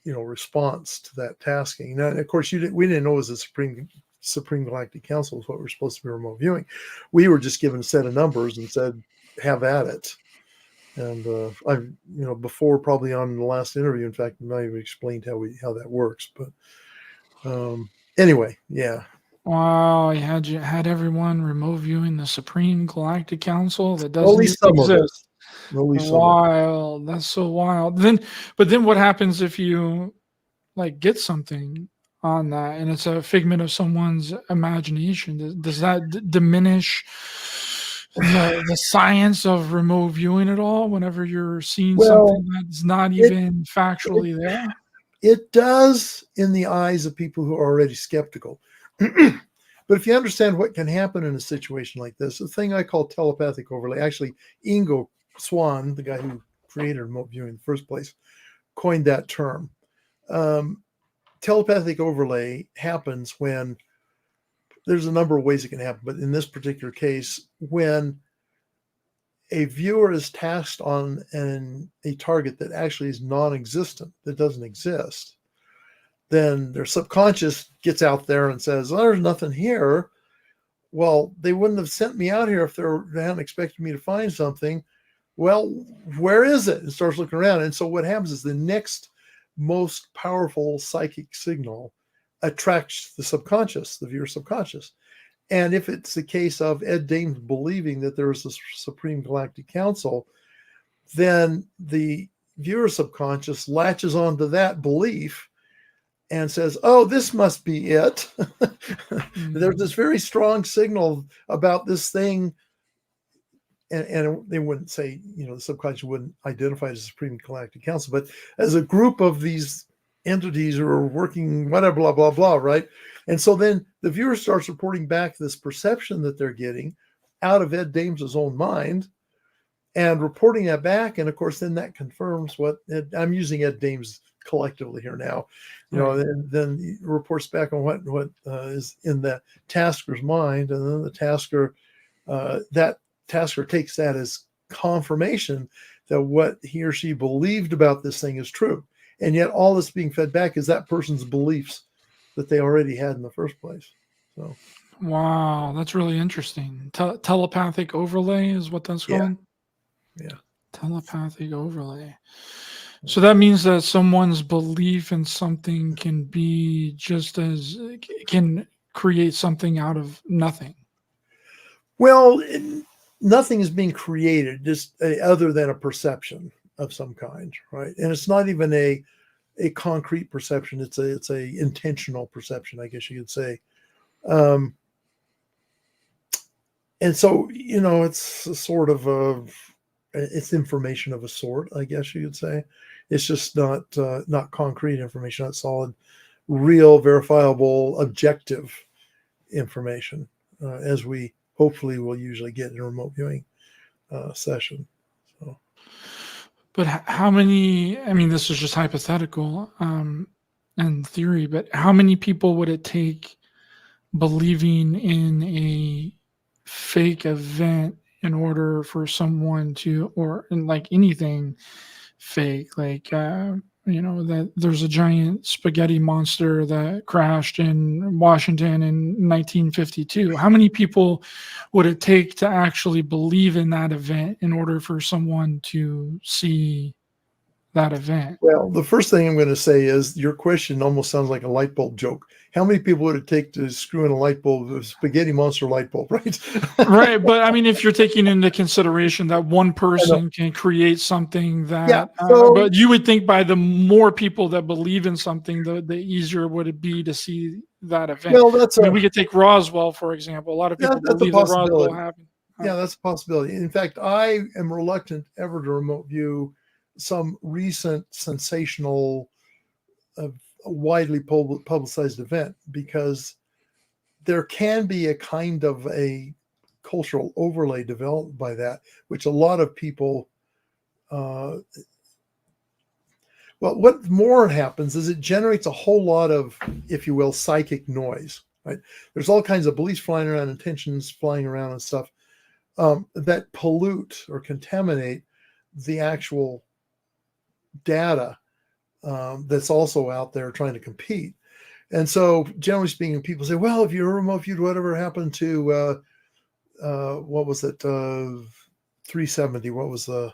Speaker 2: response to that tasking. Now, of course, we didn't know it was a Supreme Galactic Council is what we're supposed to be remote viewing. We were just given a set of numbers and said, have at it. And before, probably on the last interview, in fact, I even explained how that works. But anyway, yeah.
Speaker 1: Wow, you had everyone remote viewing the Supreme Galactic Council that doesn't
Speaker 2: Only some
Speaker 1: exist.
Speaker 2: Wild.
Speaker 1: That's so wild. But then what happens if you get something on that and it's a figment of someone's imagination? Does that diminish the science of remote viewing at all whenever you're seeing something that's not even factually there? It
Speaker 2: does in the eyes of people who are already skeptical. But if you understand what can happen in a situation like this, the thing I call telepathic overlay, actually Ingo Swann, the guy who created remote viewing in the first place, coined that term. Telepathic overlay happens when there's a number of ways it can happen, but in this particular case, when a viewer is tasked on a target that actually is non-existent, that doesn't exist, then their subconscious gets out there and says, oh, there's nothing here. Well, they wouldn't have sent me out here if they hadn't expected me to find something. Well, where is it? And starts looking around. And so what happens is the next most powerful psychic signal attracts the subconscious, the viewer's subconscious. And if it's the case of Ed Dames believing that there is a Supreme Galactic Council, then the viewer's subconscious latches onto that belief and says, oh, this must be it. There's this very strong signal about this thing. And they wouldn't say, the subconscious wouldn't identify as a Supreme Galactic Council, but as a group of these entities who are working, whatever, blah, blah, blah, right? And so then the viewer starts reporting back this perception that they're getting out of Ed Dames's own mind and reporting that back. And of course, then that confirms I'm using Ed Dames collectively here now, and then he reports back on what is in the tasker's mind. And then the tasker, that tasker takes that as confirmation that what he or she believed about this thing is true. And yet all that's being fed back is that person's beliefs that they already had in the first place. So,
Speaker 1: wow, that's really interesting. Telepathic overlay is what that's called?
Speaker 2: Yeah.
Speaker 1: Telepathic overlay. So that means that someone's belief in something can create something out of nothing.
Speaker 2: Well, nothing is being created just other than a perception of some kind, right? And it's not even a concrete perception. It's a intentional perception, I guess you could say. And so, it's a sort of it's information of a sort, I guess you could say. It's just not concrete information, not solid, real, verifiable, objective information, as we hopefully will usually get in a remote viewing session. So.
Speaker 1: But how many, this is just hypothetical and theory, but how many people would it take believing in a fake event in order for someone to, or in like anything fake, like, that there's a giant spaghetti monster that crashed in Washington in 1952. How many people would it take to actually believe in that event in order for someone to see that event?
Speaker 2: Well, the first thing I'm going to say is your question almost sounds like a light bulb joke. How many people would it take to screw in a light bulb, a spaghetti monster light bulb, right?
Speaker 1: Right. But if you're taking into consideration that one person can create something that, but you would think by the more people that believe in something, the easier would it be to see that event. Well, we could take Roswell, for example. A lot of people believe that Roswell happened.
Speaker 2: Yeah, that's a possibility. In fact, I am reluctant ever to remote view some recent sensational, widely publicized event, because there can be a kind of a cultural overlay developed by that, which a lot of people, what more happens is it generates a whole lot of, if you will, psychic noise, right? There's all kinds of beliefs flying around, intentions flying around and stuff that pollute or contaminate the actual data that's also out there trying to compete. And so generally speaking, people say, well, if you're remote viewed, whatever happened to what was it, 370, what was the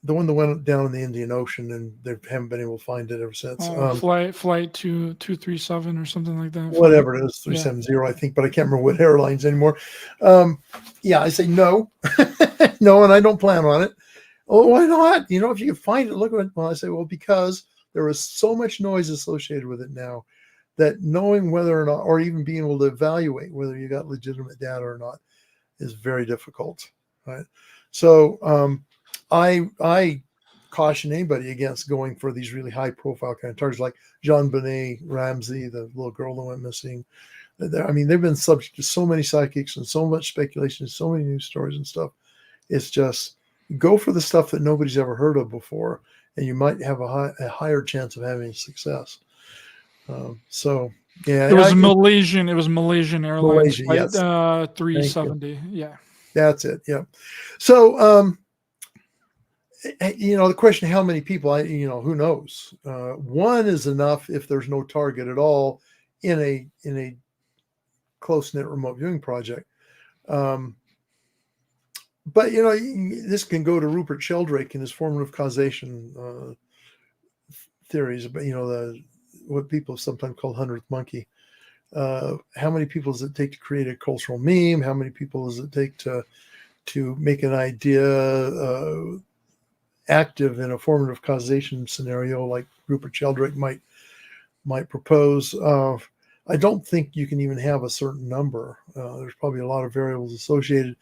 Speaker 2: one that went down in the Indian Ocean, and they haven't been able to find it ever since.
Speaker 1: Flight 237 or something like that.
Speaker 2: Whatever it is, 370, I think, but I can't remember what airlines anymore. I say no. No, and I don't plan on it. Oh, why not? If you can find it, look at it. Well, I say, well, because there is so much noise associated with it now that knowing whether or not, or even being able to evaluate whether you got legitimate data or not, is very difficult, right? So I caution anybody against going for these really high profile kind of targets like Jean-Benet Ramsey, the little girl that went missing, I mean, they've been subject to so many psychics and so much speculation, so many news stories and stuff. It's just go for the stuff that nobody's ever heard of before, and you might have a higher chance of having success. So yeah,
Speaker 1: It was Malaysian. It was Malaysian Airlines
Speaker 2: Malaysia,
Speaker 1: flight
Speaker 2: yes.
Speaker 1: 370. Yeah.
Speaker 2: That's it. Yeah. So, the question, how many people, who knows? One is enough if there's no target at all in a close-knit remote viewing project. But, this can go to Rupert Sheldrake and his formative causation theories about, what people sometimes call 100th monkey. How many people does it take to create a cultural meme? How many people does it take to make an idea active in a formative causation scenario like Rupert Sheldrake might propose? I don't think you can even have a certain number. There's probably a lot of variables associated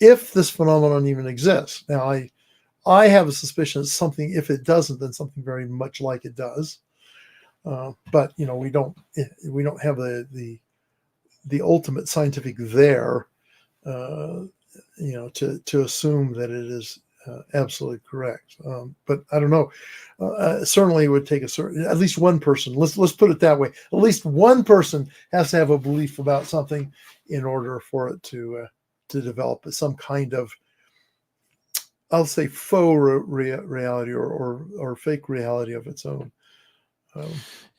Speaker 2: if this phenomenon even exists. Now, I have a suspicion it's something, if it doesn't, then something very much like it does. But we don't have the ultimate scientific there, to assume that it is absolutely correct. But I don't know. Certainly, it would take at least one person. Let's put it that way. At least one person has to have a belief about something in order for it to develop some kind of, I'll say, faux reality or fake reality of its own.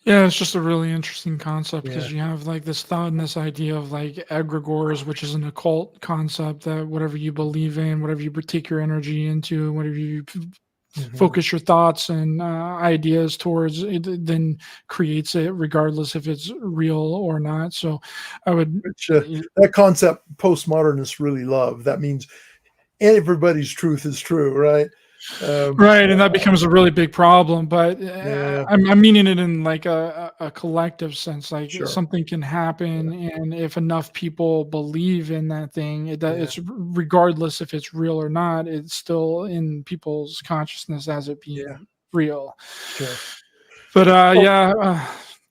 Speaker 1: Yeah, it's just a really interesting concept because you have like this thought and this idea of like egregores, which is an occult concept that whatever you believe in, whatever you take your energy into, whatever you focus your thoughts and ideas towards, it then creates it, regardless if it's real or not. So I would
Speaker 2: that concept postmodernists really love. That means everybody's truth is true, right?
Speaker 1: Right, and that becomes a really big problem. But I'm meaning it in like a collective sense. Like something can happen, and if enough people believe in that thing, it's regardless if it's real or not, it's still in people's consciousness as it being real.
Speaker 2: Sure.
Speaker 1: But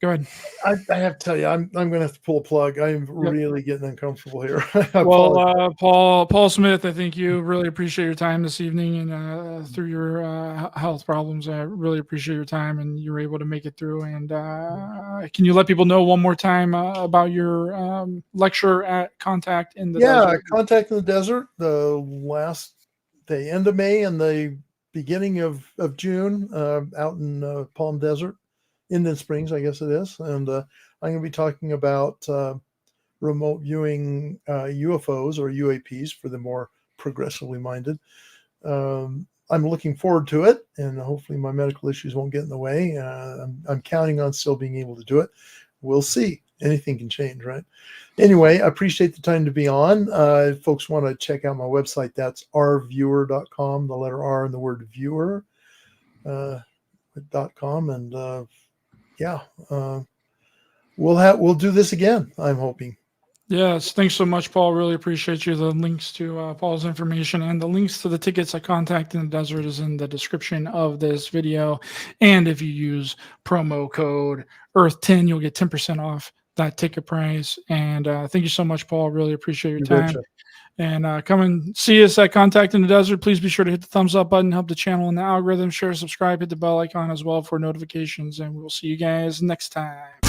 Speaker 1: go ahead.
Speaker 2: I have to tell you, I'm going to have to pull a plug. I'm really getting uncomfortable here.
Speaker 1: Well, Paul Smith, I think you really appreciate your time this evening, and through your health problems, I really appreciate your time, and you were able to make it through. And can you let people know one more time about your lecture at Contact in the Desert?
Speaker 2: Contact in the Desert, the end of May and the beginning of June, out in Palm Desert. Indian Springs, I guess it is. And I'm going to be talking about remote viewing UFOs or UAPs for the more progressively minded. I'm looking forward to it, and hopefully my medical issues won't get in the way. I'm counting on still being able to do it. We'll see. Anything can change, right? Anyway, I appreciate the time to be on. If folks want to check out my website, that's rviewer.com, the letter R and the word viewer, .com. And we'll do this again, I'm hoping.
Speaker 1: Yes, thanks so much, Paul. Really appreciate you. The links to Paul's information and the links to the tickets at Contact in the Desert is in the description of this video. And if you use promo code Earth10, you'll get 10% off that ticket price. And thank you so much, Paul. Really appreciate your time.
Speaker 2: Betcha.
Speaker 1: And come and see us at Contact in the Desert. Please be sure to hit the thumbs up button, help the channel and the algorithm, share, subscribe, hit the bell icon as well for notifications. And we'll see you guys next time.